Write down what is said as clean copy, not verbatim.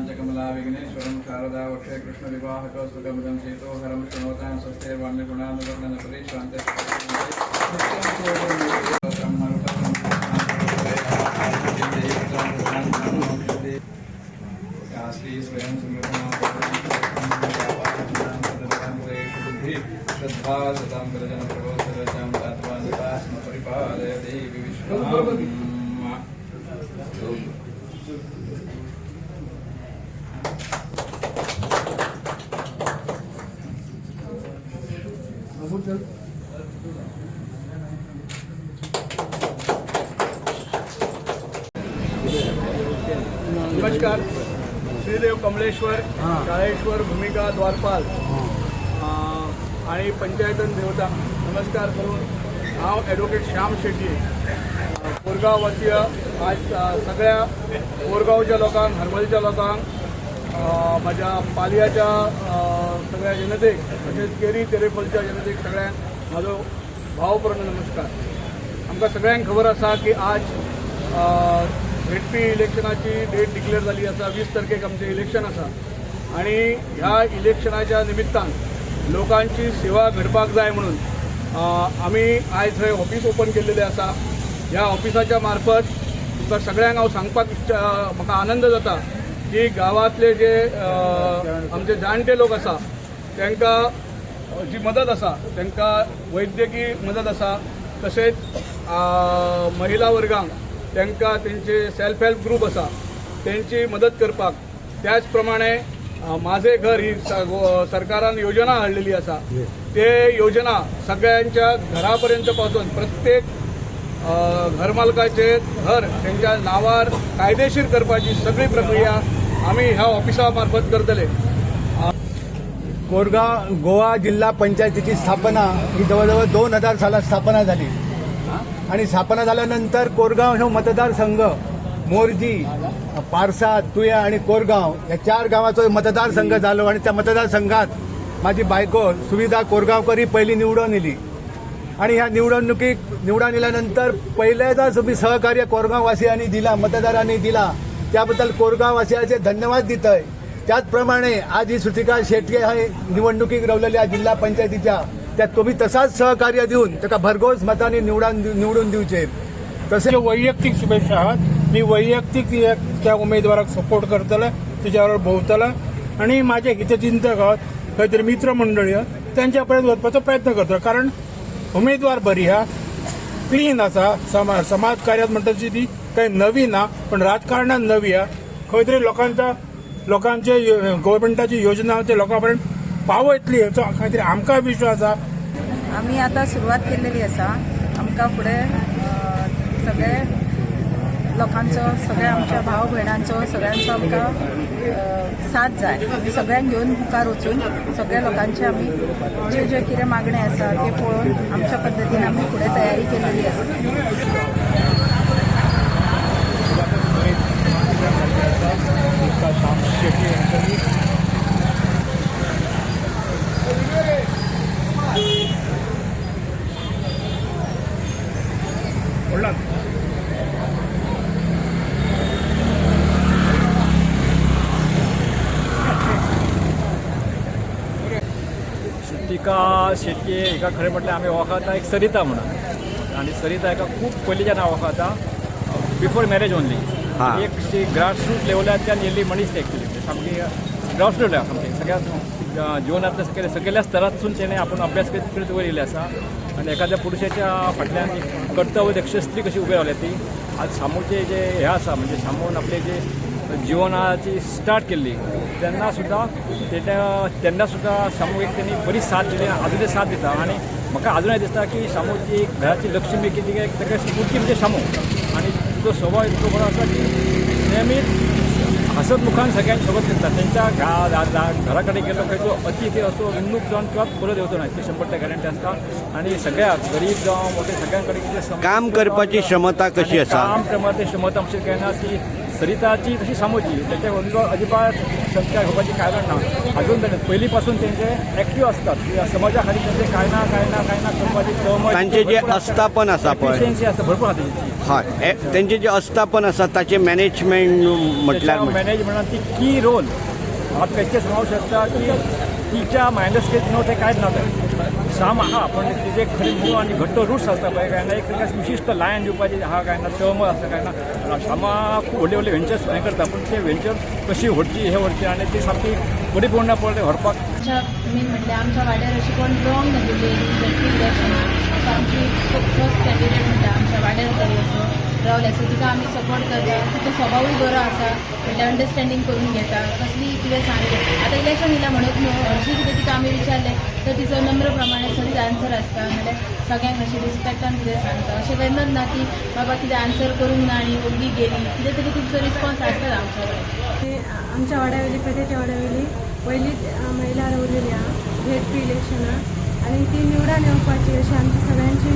कमला विघ्नेश्वरं शारदा वक्षे कृष्ण विवाहक सुखमदं सेतो हरं शृणोतां स्वस्ते वाण्यगुणानुवर्णन परिशान्ते श्री स्वयं श्रद्धा सदां प्रजन प्रभोसरचां तात्वास्म परिपालय देवी विश्वम् नमस्कार. श्रीदेव कमलेश्वर काळेश्वर भूमिका द्वारपाल आणि पंचायतन देवता नमस्कार करून हांव ॲडव्होकेट श्याम शेट्टी कोरगांव वासीय आज सगळ्या कोरगांवच्या लोकांक हरमलच्या लोकांक माझ्या पालयाच्या सगळ्या जनतेक तशेंच केरी तेरेखोलच्या जनतेक सगळ्यांक म्हाजो भावपूर्ण नमस्कार. आमकां सगळ्यांक खबर आसा की आज झेडपी इलेक्शनाची डेट डिक्लेअर जाली आसा. 20 तारखेक आमचें इलेक्शन आसा आणि ह्या इलेक्शनाच्या निमित्तान लोकांची सेवा घडपाक जाय म्हणून आमी आयज थंय ऑफिस ओपन केल्लेलें आसा. ह्या ऑफिसाच्या मार्फत तुमकां सगळ्यांक हांव सांगपाक म्हाका आनंद जाता की गांवांतले जे आमचे जाणटे लोक आसा तांकां जी मदत आसा तांकां वैद्यकीय मदत आसा तशेंच महिला वर्गांक तांकां तेंचे सेल्फ हेल्प ग्रूप आसा तेंची मदत करपाक त्याच प्रमाणे माझे घर ही सरकारान योजना हाडलेली आसा. ते योजना सगळ्यांच्या घरापर्यंत पावचून प्रत्येक घरमालकाचे घर त्यांच्या नावार कायदेशीर करपाची सगळी प्रक्रिया आम्ही ह्या ऑफिसा मार्फत करतले. कोरगाव गोवा जिल्हा पंचायतीची स्थापना ही जवळजवळ 2000 सालात स्थापना झाली आणि स्थापना झाल्यानंतर कोरगाव हे मतदारसंघ मोरजी पारसा तुया आणि कोरगाव या 4 गावांचो मतदारसंघ झालो आणि त्या मतदारसंघात माझी बायको सुविधा कोरगावकर ही पहिली निवडून येली आणि ह्या निवडणुकीत निवडून येल्यानंतर पहिल्यांदाच मी सहकार्य कोरगाववासियांनी दिला मतदारांनी दिला त्याबद्दल कोरगाववासियांचे धन्यवाद दितय. त्याचप्रमाणे आज ही श्रुतिका शेट्ये हे निवडणुकीक रावलेल्या जिल्हा पंचायतीच्या त्यात तुम्ही तसाच सहकार्य देऊन त्याला भरघोस मतांनी निवडून दिवचे. तसे वैयक्तिक शुभेच्छा आहात. मी वैयक्तिक त्या उमेदवाराक सपोर्ट करतले त्याच्यावर भोवतला आणि माझे हितचिंतक आहात खंय मित्र मंडळी त्यांच्या पर्यंत वचपाचो प्रयत्न करतलो कारण उमेदवार बरी हा क्लीन आसा. समाज कार्यात म्हणटा ती काही नवी ना पण राजकारणात नवी हा. खंय तरी लोकांचे गव्हर्नमेंटाची योजना ते लोकांपर्यंत पावयतली हाचो खंय तरी आमकां विश्वास आसा. आम्ही आता सुरुवात केलेली आसा. आमकां फुडें सगळे लोकांचो सगळ्या आमच्या भाव भयणांचो सगळ्यांचो आमकां साथ जाय. आमी सगळ्यांक घेवन मुखार वचून सगळ्या लोकांचे आमी जे कितें मागणे आसा ते पळोवन आमच्या पद्दतीन आमी फुडें तयारी केलेली आसा. श्रुतिका शेट्ये एका खरें म्हटल्यार आमी वळखता एक सरिता म्हणून आनी सरिता एका खूब पयलींच्यान हांव वळखता बिफोर मॅरेज ओनली. एक ती ग्रासरूट लेवलाच्यान येयल्ली मनीस एक्चुली सामकी ग्रासरूट सामकी सगळ्या जिवनांतल्या सगळ्या स्तरांतसून तेणें आपूण अभ्यास करीत वयर येयले आसा आनी एखाद्या पुरुषाच्या फाटल्यान कर्तव्य दक्षस्त्री कशी उबी रावल्या ती आज सामूचे जे हे आसा म्हणजे सामून आपले जे जिवनाची स्टार्ट केल्ली तेन्ना सुद्दां सामूक एक त्यांनी बरी साथ दिली अजूनही साथ दिता आणि म्हाका अजूनय दिसता की सामूची घराची लक्ष्मी किती ताका स्फूर्ती म्हणजे सामू आणि तुजो स्वभाव इतको बरो आसा की नेहमीच हसत मुखान सगळ्यांक सोबत करता. त्यांच्या घरा कडेन गेलो खंयचो अतिथी असो विण्णूक जावन किंवा परत येवचो ना ते 100% गॅरंटी आसता. आणि सगळ्या गरीब जावं मोठे सगळ्यां कडेन कितें काम करपाची क्षमता कशी आसा काम करपाची क्षमता अशी काय ना ती सरिताची तशी सामूची त्याच्या अजिबात संस्कार घेवपाची कारण ना. अजून पयलीं पासून तेंचे एक्टिव्ह असतात समाजा खाली त्यांचे काय ना करपाची तांचे जे अस्थापन आसा पळय एफिशियन्सी आसा भरपूर आसा तेंची. हय त्यांचे जे अस्थापन आसा ताचे मॅनेजमेंट म्हटल्यार मॅनेजमेंटान ती की रोल हांव तेचे सांगूंक शकता की तिच्या मायनस केस नव्हतं ते कांयच नव्हतं श्याम आहा पण तिचे खरे मूळ आणि घट्ट रूट्स आसता पळय काय ना एक विशिश्ट लायन दिवपाची आहा काय ना टर्म आसता काय ना श्यामा खूब व्हडले व्हडले व्हेंचर्स हें करता पूण ते व्हेंचर कशी व्हरची हे व्हरची आनी ती सामकी परिपूर्ण पळय व्हरपाक मेन म्हणल्यार आमच्या वाड्यार अशी कोण रॉंग नाशिल्ली इलेक्शनाक आमची फर्स्ट कॅन्डिडेट म्हणटा आमच्या वाड्यार तरी असो रावले सो तिका आमी सपोर्ट करता तिचो स्वभावूय बरो आसा म्हणल्यार अंडरस्टँडींग करून घेता कसली कितें सांगलें आतां इलेक्शन येयला म्हणून न्हू हरशीं कितें तिका आमी विचारलें तर तिचो नम्र प्रमाणे सगळीं आन्सर आसता म्हणल्यार सगळ्यांक अशी रिस्पेक्टान कितें सांगता अशें करिनच ना की बाबा कितें आन्सर करूंक ना आनी ओग्गी गेली कितें तरी तिचो रिस्पॉन्स आसता आमच्या कडेन आमच्या वाड्यावयली पेटेच्या वाड्यावयली पहिलीच महिला रावलेली हा झेडपी इलेक्शनाक आणि ती निवडान येवपाची अशी आमची सगळ्यांची